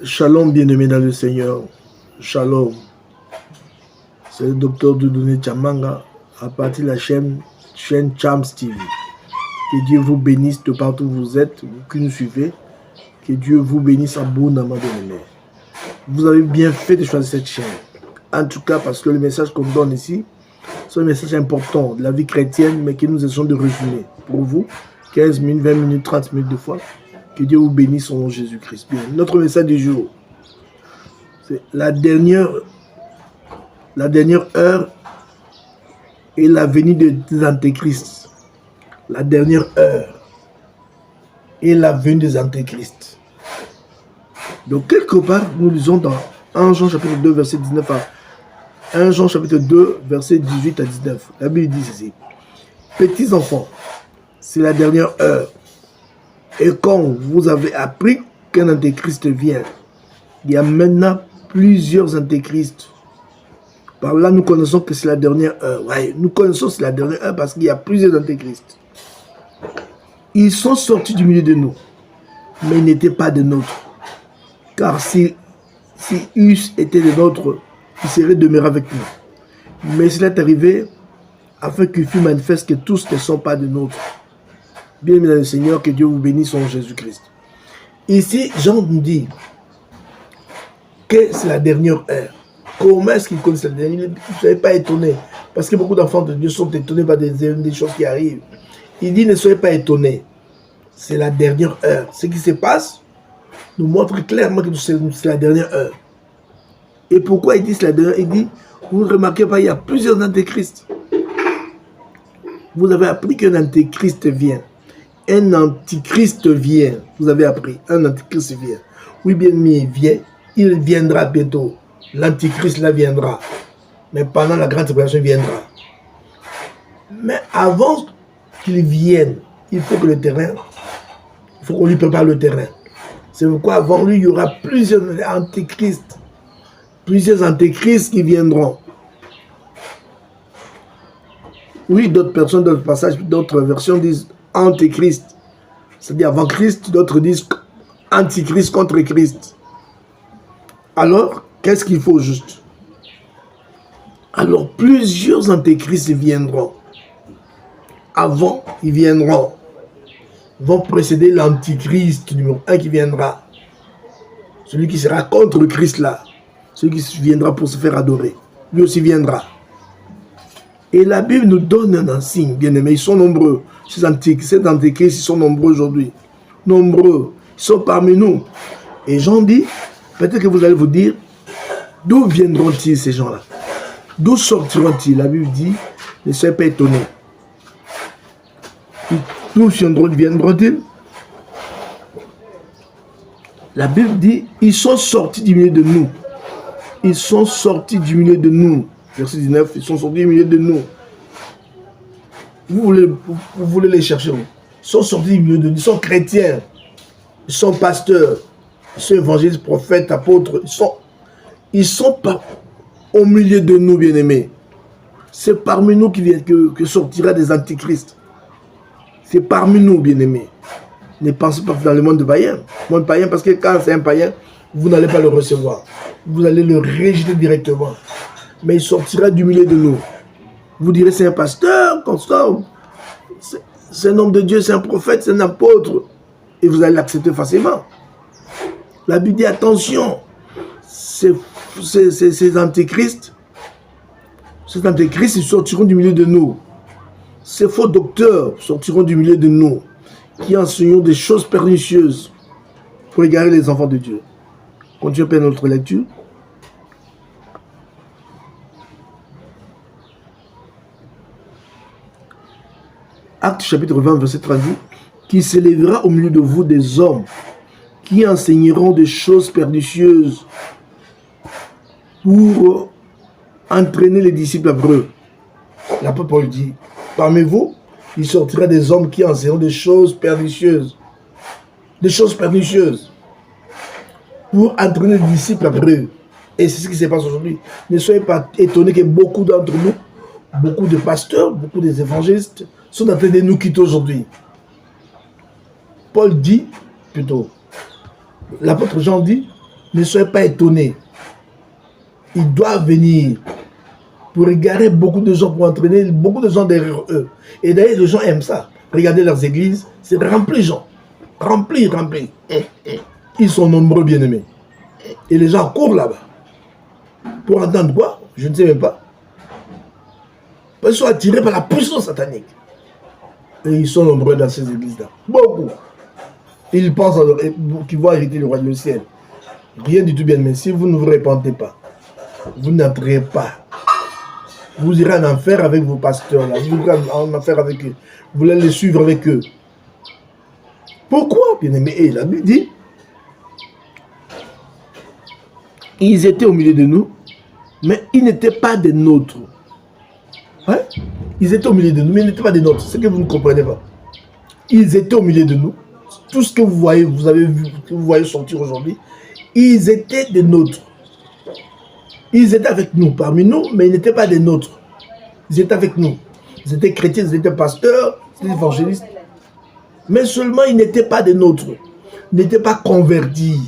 Shalom, bien-aimé dans le Seigneur. Shalom. C'est le docteur Dieudonné Tchamanga à partir de la chaîne Chams TV. Que Dieu vous bénisse de partout où vous êtes, vous qui nous suivez. Que Dieu vous bénisse abondamment, bien-aimé. Vous avez bien fait de choisir cette chaîne. En tout cas, parce que le message qu'on donne ici, c'est un message important de la vie chrétienne, mais que nous essayons de résumer pour vous. 15 minutes, 20 minutes, 30 minutes de fois. Que Dieu vous bénisse au nom de Jésus-Christ. Bien, notre message du jour, c'est la dernière heure et la venue des antéchrists. La dernière heure et la venue des antéchrists. Donc, quelque part, nous lisons dans 1 Jean chapitre 2, verset 19 à 1 Jean chapitre 2, verset 18 à 19. La Bible dit ceci. Petits enfants, c'est la dernière heure. Et quand vous avez appris qu'un antéchrist vient, il y a maintenant plusieurs antéchrists. Par là, nous connaissons que c'est la dernière heure. Ouais, nous connaissons que c'est la dernière heure parce qu'il y a plusieurs antéchrists. Ils sont sortis du milieu de nous, mais ils n'étaient pas de nôtres. Car si eussent été de nôtres, ils seraient demeurés avec nous. Mais cela est arrivé afin qu'il fût manifeste que tous ne sont pas de nôtres. Bien-aimé dans le Seigneur, que Dieu vous bénisse en Jésus-Christ. Ici, Jean nous dit que c'est la dernière heure. Comment est-ce qu'ils connaissent la dernière heure? Vous ne soyez pas étonnés. Parce que beaucoup d'enfants de Dieu sont étonnés par des choses qui arrivent. Il dit ne soyez pas étonnés. C'est la dernière heure. Ce qui se passe nous montre clairement que c'est la dernière heure. Et pourquoi il dit c'est la dernière heure? Il dit, vous ne remarquez pas, il y a plusieurs antéchrists. Vous avez appris qu'un antéchrist vient. Un antichrist vient. Vous avez appris, un antichrist vient. Oui, bien, mais il vient. Il viendra bientôt. L'antichrist là viendra. Mais pendant la grande tribulation, il viendra. Mais avant qu'il vienne, il faut que le terrain, il faut qu'on lui prépare le terrain. C'est pourquoi avant lui, il y aura plusieurs antichrists. Plusieurs antichrists qui viendront. Oui, d'autres personnes, d'autres passages, d'autres versions disent antichrist. C'est-à-dire avant Christ, d'autres disent antichrist contre Christ. Alors, qu'est-ce qu'il faut juste? Alors, plusieurs antéchrists viendront. Avant, ils viendront. Vont précéder l'antichrist numéro 1 qui viendra. Celui qui sera contre le Christ là. Celui qui viendra pour se faire adorer. Lui aussi viendra. Et la Bible nous donne un signe, bien aimé. Ils sont nombreux. Ces antéchrists, ils sont nombreux aujourd'hui. Nombreux. Ils sont parmi nous. Et Jean dit, peut-être que vous allez vous dire, d'où viendront-ils ces gens-là? D'où sortiront-ils? La Bible dit, ne soyez pas étonnés. D'où viendront-ils? La Bible dit, ils sont sortis du milieu de nous. Ils sont sortis du milieu de nous. Verset 19, ils sont sortis du milieu de nous. Vous voulez les chercher où? Ils sont sortis du milieu de nous. Ils sont chrétiens. Ils sont pasteurs. Ils sont évangélistes, prophètes, apôtres. Ils sont pas au milieu de nous, bien-aimés. C'est parmi nous que sortira des antichrists. C'est parmi nous, bien-aimés. Ne pensez pas dans le monde païen. Monde païen, parce que quand c'est un païen, vous n'allez pas le recevoir. Vous allez le rejeter directement. Mais il sortira du milieu de nous. Vous direz, c'est un pasteur, constant. C'est un homme de Dieu, c'est un prophète, c'est un apôtre. Et vous allez l'accepter facilement. La Bible dit, attention, ces antéchrists, ils sortiront du milieu de nous. Ces faux docteurs sortiront du milieu de nous, qui enseignent des choses pernicieuses pour égarer les enfants de Dieu. Continuons par notre lecture. Acte chapitre 20, verset 30, qui s'élèvera au milieu de vous des hommes qui enseigneront des choses pernicieuses pour entraîner les disciples après eux. L'apôtre Paul dit, parmi vous, il sortira des hommes qui enseigneront des choses pernicieuses. Des choses pernicieuses. Pour entraîner les disciples après eux. Et c'est ce qui se passe aujourd'hui. Ne soyez pas étonnés que beaucoup d'entre nous, beaucoup de pasteurs, beaucoup des évangélistes, sont en train de nous quitter aujourd'hui. Paul dit, plutôt, l'apôtre Jean dit, Ne soyez pas étonnés. Ils doivent venir pour regarder beaucoup de gens, pour entraîner beaucoup de gens derrière eux. Et d'ailleurs, les gens aiment ça. Regardez leurs églises, c'est rempli de gens. Rempli, rempli. Ils sont nombreux, bien-aimés. Et les gens courent là-bas. Pour entendre quoi? Je ne sais même pas. Ils sont attirés par la puissance satanique. Et ils sont nombreux dans ces églises-là. Beaucoup. Ils pensent qu'ils vont hériter le roi du ciel. Rien du tout, bien-aimés. Si vous ne vous répandez pas, vous n'entrez pas. Vous irez en enfer avec vos pasteurs là. Vous irez en enfer avec eux. Vous allez les suivre avec eux. Pourquoi, bien-aimé? Et la Bible dit, ils étaient au milieu de nous, mais ils n'étaient pas des nôtres. Ouais? Ils étaient au milieu de nous, mais ils n'étaient pas des nôtres. C'est que vous ne comprenez pas. Ils étaient au milieu de nous. Tout ce que vous voyez, vous avez vu, que vous voyez sortir aujourd'hui, ils étaient des nôtres. Ils étaient avec nous, parmi nous, mais ils n'étaient pas des nôtres. Ils étaient avec nous. Ils étaient chrétiens, ils étaient pasteurs, ils étaient évangélistes. Mais seulement ils n'étaient pas des nôtres. Ils n'étaient pas convertis.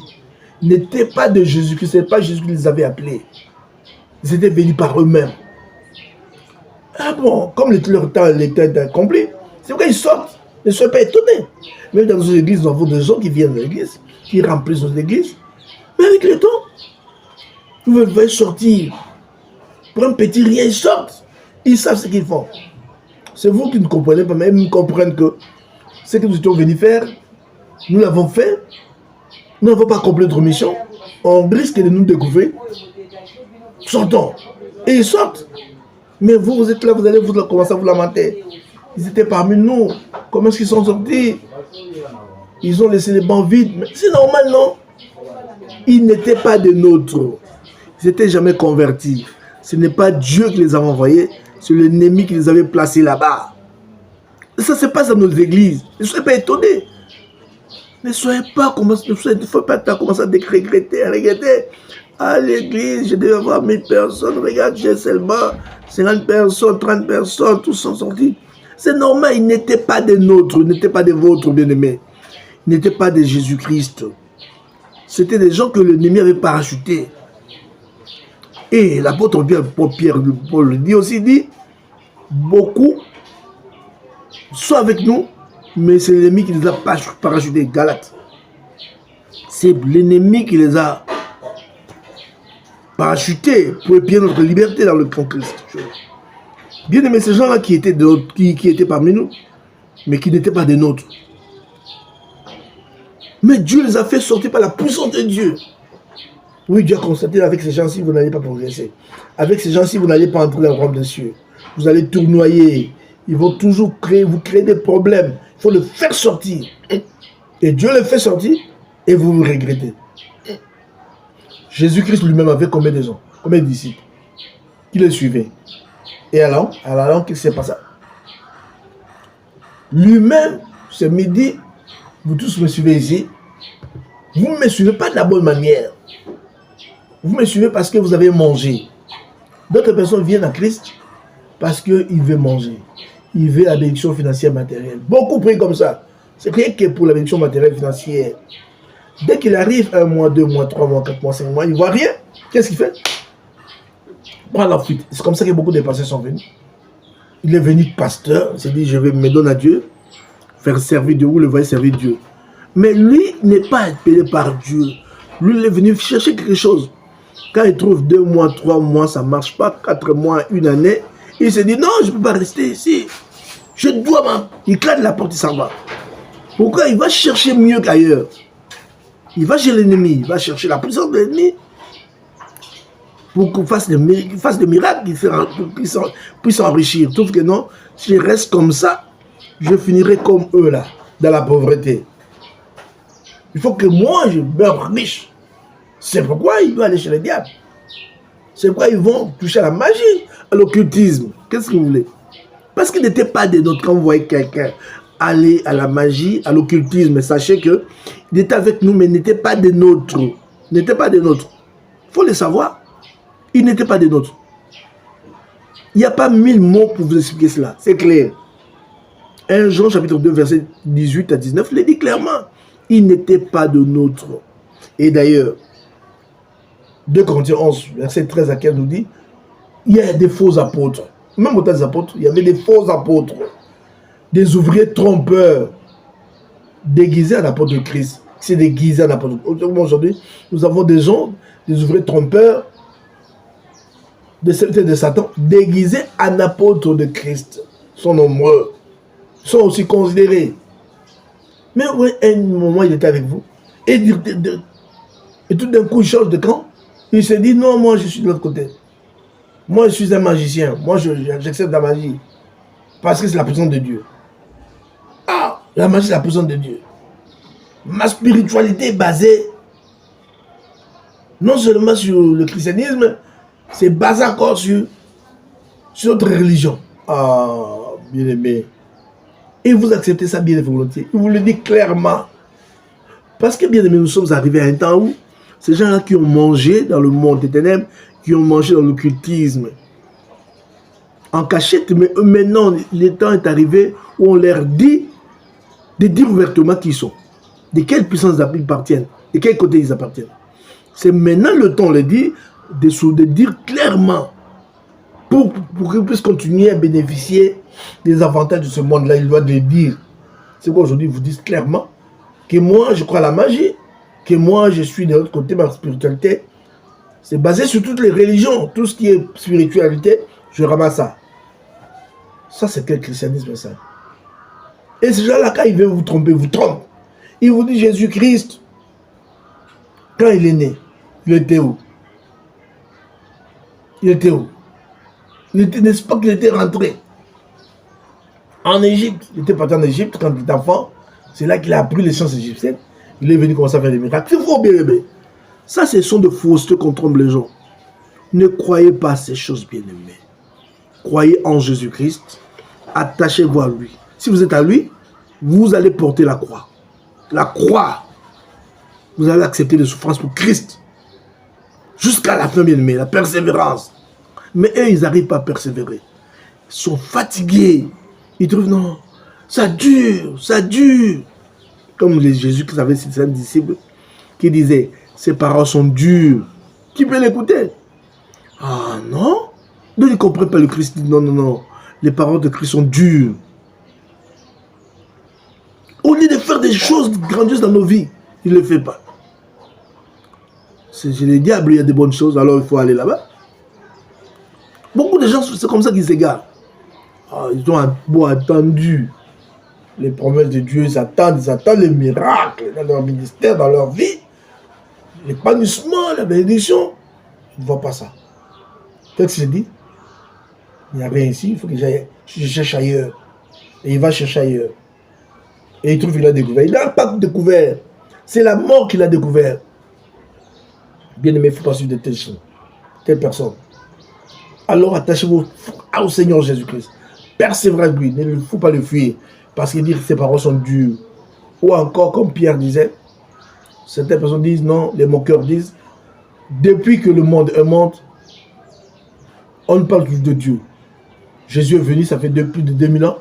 Ils n'étaient pas de Jésus-Christ. Ce n'est pas Jésus qui les avait appelés. Ils étaient venus par eux-mêmes. Ah bon, comme leur temps était accompli, c'est pourquoi ils sortent. Ne soyez pas étonnés. Même dans nos églises, nous avons des gens qui viennent de l'église, qui remplissent nos églises. Mais avec le temps, vous pouvez sortir. Pour un petit rien, ils sortent. Ils savent ce qu'ils font. C'est vous qui ne comprenez pas, mais ils comprennent que ce que nous étions venus faire, nous l'avons fait. Nous n'avons pas accompli notre mission. On risque de nous découvrir. Sortons. Et ils sortent. Mais vous, vous êtes là, vous allez vous commencer à vous lamenter. Ils étaient parmi nous. Comment est-ce qu'ils sont sortis? Ils ont laissé les bancs vides. Mais c'est normal, non? Ils n'étaient pas des nôtres. Ils n'étaient jamais convertis. Ce n'est pas Dieu qui les a envoyés. C'est l'ennemi qui les avait placés là-bas. Ça se passe dans nos églises. Ne soyez pas étonnés. Ne soyez pas commencé, il ne faut pas commencer à regretter, à regretter. À l'église, je devais avoir 1000 personnes. Regarde, j'ai seulement 50 personnes, 30 personnes, tous sont sortis. C'est normal, ils n'étaient pas des nôtres, ils n'étaient pas des vôtres, bien-aimés. Ils n'étaient pas de Jésus-Christ. C'était des gens que l'ennemi avait parachutés. Et l'apôtre Paul le dit aussi, beaucoup sont avec nous, mais c'est l'ennemi qui les a parachutés, Galates. C'est l'ennemi qui les a parachutés pour épier notre liberté dans le Christ. Bien aimé, ces gens-là qui étaient parmi nous, mais qui n'étaient pas des nôtres. Mais Dieu les a fait sortir par la puissance de Dieu. Oui, Dieu a constaté, avec ces gens-ci, vous n'allez pas progresser. Avec ces gens-ci, vous n'allez pas entrer dans le royaume des cieux. Vous allez tournoyer. Ils vont toujours vous créer des problèmes. Il faut le faire sortir. Et Dieu le fait sortir et vous vous regrettez. Jésus-Christ lui-même avait combien de gens? Combien de disciples qui le suivaient? Et alors, qu'est-ce qui s'est passé? Lui-même, ce midi, vous tous me suivez ici. Vous ne me suivez pas de la bonne manière. Vous me suivez parce que vous avez mangé. D'autres personnes viennent à Christ parce qu'ils veulent manger. Ils veulent la bénédiction financière matérielle. Beaucoup prient comme ça. C'est rien que pour la bénédiction matérielle financière. Dès qu'il arrive 1 mois, 2 mois, 3 mois, 4 mois, 5 mois, il ne voit rien. Qu'est-ce qu'il fait? Prends la fuite. C'est comme ça que beaucoup de pasteurs sont venus. Il est venu pasteur. Il s'est dit, je vais me donner à Dieu. Faire servir Dieu. Vous le voyez servir Dieu. Mais lui n'est pas appelé par Dieu. Lui, il est venu chercher quelque chose. Quand il trouve 2 mois, 3 mois, ça ne marche pas. 4 mois, 1 année. Il se dit, non, je ne peux pas rester ici. Je dois, il claque la porte, il s'en va. Pourquoi? Il va chercher mieux qu'ailleurs. Il va chez l'ennemi, il va chercher la puissance de l'ennemi pour qu'il fasse des miracles, qu'il puisse s'enrichir. Sauf que non, si je reste comme ça, je finirai comme eux là, dans la pauvreté. Il faut que moi, je meure riche. C'est pourquoi ils vont aller chez les diables. C'est pourquoi ils vont toucher à la magie, à l'occultisme. Qu'est-ce que vous voulez? Parce qu'ils n'étaient pas des nôtres. Quand vous voyez quelqu'un aller à la magie, à l'occultisme, sachez qu'il était avec nous, mais il n'était pas des nôtres. Il n'était pas des nôtres. Il faut le savoir. Il n'était pas des nôtres. Il n'y a pas 1000 mots pour vous expliquer cela. C'est clair. 1 Jean chapitre 2, verset 18 à 19, il dit clairement. Il n'était pas de nôtres. Et d'ailleurs, 2 Corinthiens 11, verset 13 à 15 nous dit, il y a des faux apôtres. Même au temps des apôtres, il y avait des faux apôtres. Des ouvriers trompeurs, déguisés en apôtres de Christ. C'est déguisé en apôtres. Aujourd'hui, nous avons des gens, des ouvriers trompeurs, des serviteurs de Satan, déguisés en apôtres de Christ. Ils sont nombreux. Ils sont aussi considérés. Mais oui, à un moment, il était avec vous. Et tout d'un coup, il change de camp. Il se dit, non, moi, je suis de l'autre côté. Moi, je suis un magicien. Moi, j'accepte la magie. Parce que c'est la présence de Dieu. Ah, la magie, c'est la présence de Dieu. Ma spiritualité est basée non seulement sur le christianisme, c'est basé encore sur notre religion. Ah, bien aimé. Et vous acceptez ça bien volontiers. Il vous le dit clairement. Parce que bien aimé, nous sommes arrivés à un temps où ces gens-là qui ont mangé dans le monde des ténèbres, qui ont mangé dans l'occultisme, en cachette, mais maintenant, le temps est arrivé où on leur dit de dire ouvertement qui ils sont, de quelle puissance ils appartiennent, de quel côté ils appartiennent. C'est maintenant le temps, on le dit, de dire clairement, pour qu'ils puissent continuer à bénéficier des avantages de ce monde-là, il doit le dire. C'est quoi aujourd'hui, ils vous disent clairement que moi, je crois à la magie, que moi, je suis de l'autre côté, ma spiritualité, c'est basé sur toutes les religions, tout ce qui est spiritualité, je ramasse ça. Ça, c'est quel christianisme, ça? Et ces gens-là, quand ils veulent vous tromper, vous trompent. Ils vous disent Jésus-Christ, quand il est né, il était où? Il était où? N'est-ce pas qu'il était rentré en Égypte? Il était parti en Égypte quand il était enfant. C'est là qu'il a appris les sciences égyptiennes. Il est venu commencer à faire des miracles. C'est faux, bien aimé. Ça, ce sont de faussetés qu'on trompe les gens. Ne croyez pas à ces choses, bien aimées. Croyez en Jésus-Christ. Attachez-vous à lui. Si vous êtes à lui, vous allez porter la croix. La croix. Vous allez accepter les souffrances pour Christ. Jusqu'à la fin, bien aimé. La persévérance. Mais eux, ils n'arrivent pas à persévérer. Ils sont fatigués. Ils trouvent, non, ça dure, ça dure. Comme Jésus qui avait ses disciples qui disaient, ces paroles sont dures. Qui peut l'écouter? Ah non? Donc ils ne comprennent pas le Christ. Non, non, non. Les paroles de Christ sont dures. Au lieu de faire des choses grandioses dans nos vies, il ne le fait pas. C'est le diable, il y a des bonnes choses, alors il faut aller là-bas. Beaucoup de gens, c'est comme ça qu'ils s'égarent. Ah, ils ont beau attendu les promesses de Dieu, ils attendent les miracles dans leur ministère, dans leur vie. L'épanouissement, la bénédiction. Ils ne voient pas ça. Qu'est-ce qu'il dit? Il n'y a rien ici, il faut que je cherche ailleurs. Et il va chercher ailleurs. Et il trouve qu'il a découvert. Il n'a pas découvert. C'est la mort qu'il a découvert. Bien aimé, il ne faut pas suivre de telle personne. Alors attachez-vous au Seigneur Jésus-Christ. Persévérez avec lui. Il ne faut pas le fuir. Parce qu'il dit que ses paroles sont dures. Ou encore, comme Pierre disait, certaines personnes disent non, les moqueurs disent, depuis que le monde est monde, on ne parle plus de Dieu. Jésus est venu, ça fait plus de 2000 ans.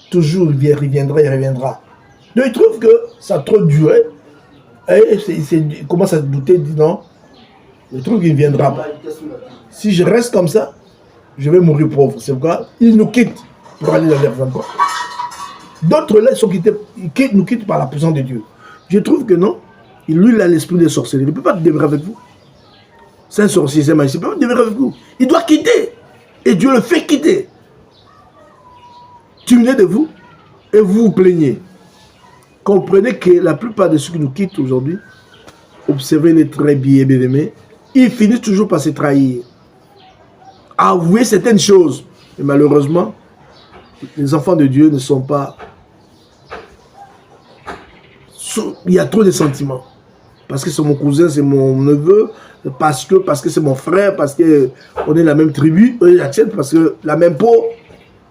Toujours il viendra, il reviendra. Donc il trouve que ça a trop duré. Et il commence à se douter, il dit non, je trouve qu'il ne viendra pas. Si je reste comme ça, je vais mourir pauvre. C'est pourquoi il nous quitte pour aller dans l'air encore. D'autres là, nous quittent par la puissance de Dieu. Je trouve que non, lui, il a l'esprit des sorciers. Il ne peut pas demeurer avec vous. C'est un sorcier, c'est un magicien. Il ne peut pas demeurer avec vous. Il doit quitter. Et Dieu le fait quitter. Tu venez de vous et vous vous plaignez. Comprenez que la plupart de ceux qui nous quittent aujourd'hui, observez-les très bien, bien aimés, ils finissent toujours par se trahir. Avouer certaines choses. Et malheureusement, les enfants de Dieu ne sont pas... Il y a trop de sentiments. Parce que c'est mon cousin, c'est mon neveu, parce que c'est mon frère, parce qu'on est la même tribu, eux ils acceptent parce que la même peau,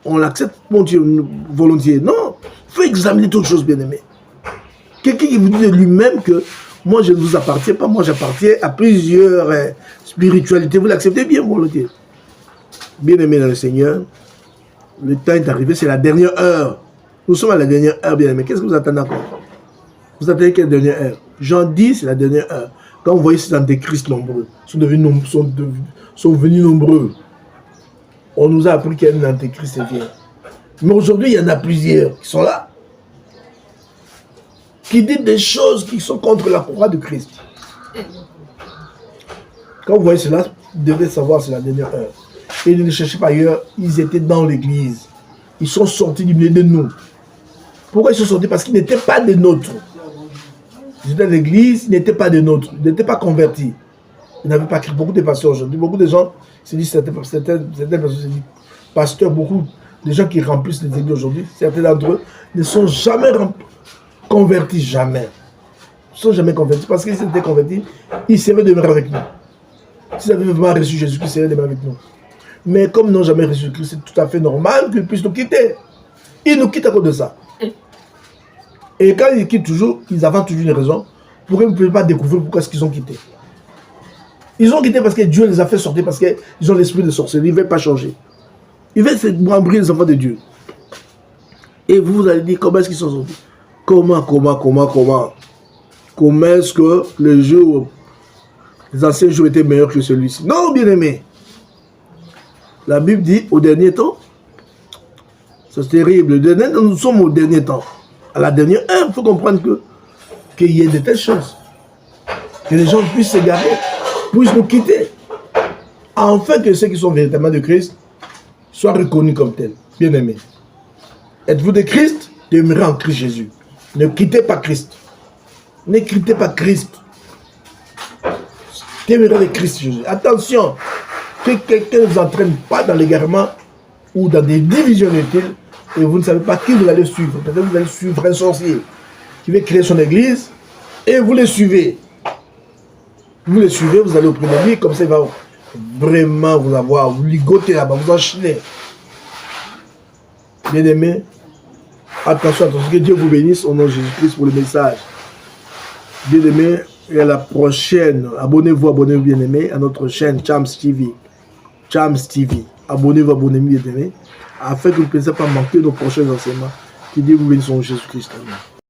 on l'accepte, mon Dieu, volontiers. Non, il faut examiner toutes choses, bien aimé. Quelqu'un qui vous dit de lui-même que moi je ne vous appartiens pas, moi j'appartiens à plusieurs spiritualités, vous l'acceptez bien, volontiers. Bien aimé dans le Seigneur, le temps est arrivé, c'est la dernière heure. Nous sommes à la dernière heure, bien aimé. Qu'est-ce que vous attendez encore? Vous attendez quelle dernière heure? Jean 10, c'est la dernière heure. Quand vous voyez ces antéchrists nombreux, sont venus nombreux, on nous a appris qu'il y a un antéchrist et vient. Mais aujourd'hui, il y en a plusieurs qui sont là, qui disent des choses qui sont contre la croix de Christ. Quand vous voyez cela, vous devez savoir c'est la dernière heure. Et ne les cherchez pas ailleurs, ils étaient dans l'église. Ils sont sortis du milieu de nous. Pourquoi ils sont sortis? Parce qu'ils n'étaient pas des nôtres. Ils étaient dans l'église, ils n'étaient pas des nôtres. Ils n'étaient pas convertis. Ils n'avaient pas crié. Beaucoup de pasteurs aujourd'hui, beaucoup de gens se disent, certaines personnes se disent, pasteurs, beaucoup de gens qui remplissent les églises aujourd'hui, certains d'entre eux ne sont jamais convertis, jamais. Ils ne sont jamais convertis parce qu'ils étaient convertis, ils seraient demeurés avec nous. S'ils avaient vraiment reçu Jésus-Christ, ils seraient demeurés avec nous. Mais comme ils n'ont jamais reçu Christ, c'est tout à fait normal qu'ils puissent nous quitter. Ils nous quittent à cause de ça. Et quand ils quittent toujours, ils avancent toujours une raison pour qu'ils ne peuvent pas découvrir pourquoi est-ce qu'ils ont quitté. Ils ont quitté parce que Dieu les a fait sortir, parce qu'ils ont l'esprit de sorcellerie, ils ne veulent pas changer. Ils veulent se membrer les enfants de Dieu. Et vous allez dire, comment est-ce qu'ils sont sortis? Comment est-ce que les anciens jours étaient meilleurs que celui-ci? Non, bien aimé. La Bible dit, au dernier temps, c'est terrible, nous sommes au dernier temps. À la dernière heure, il faut comprendre qu'il y ait de telles choses. Que les gens puissent s'égarer, puissent nous quitter. Afin que ceux qui sont véritablement de Christ soient reconnus comme tels. Bien aimés. Êtes-vous de Christ? Demeurez en Christ Jésus. Ne quittez pas Christ. Ne quittez pas Christ. Demeurez de Christ Jésus. Attention, que quelqu'un ne vous entraîne pas dans l'égarement ou dans des divisions inutiles et vous ne savez pas qui vous allez suivre. Peut-être que vous allez suivre un sorcier qui veut créer son église et vous le suivez. Vous le suivez, vous allez auprès de lui, comme ça il va vraiment vous avoir, vous ligoter là-bas, vous enchaîner. Bien aimé, attention, que Dieu vous bénisse au nom de Jésus-Christ pour le message. Bien aimé, et à la prochaine, abonnez-vous bien aimé à notre chaîne Chams TV. Chams TV. Abonnez-vous bien aimé, afin que vous ne puissiez pas manquer nos prochains enseignements. Que Dieu vous bénisse au nom de Jésus-Christ.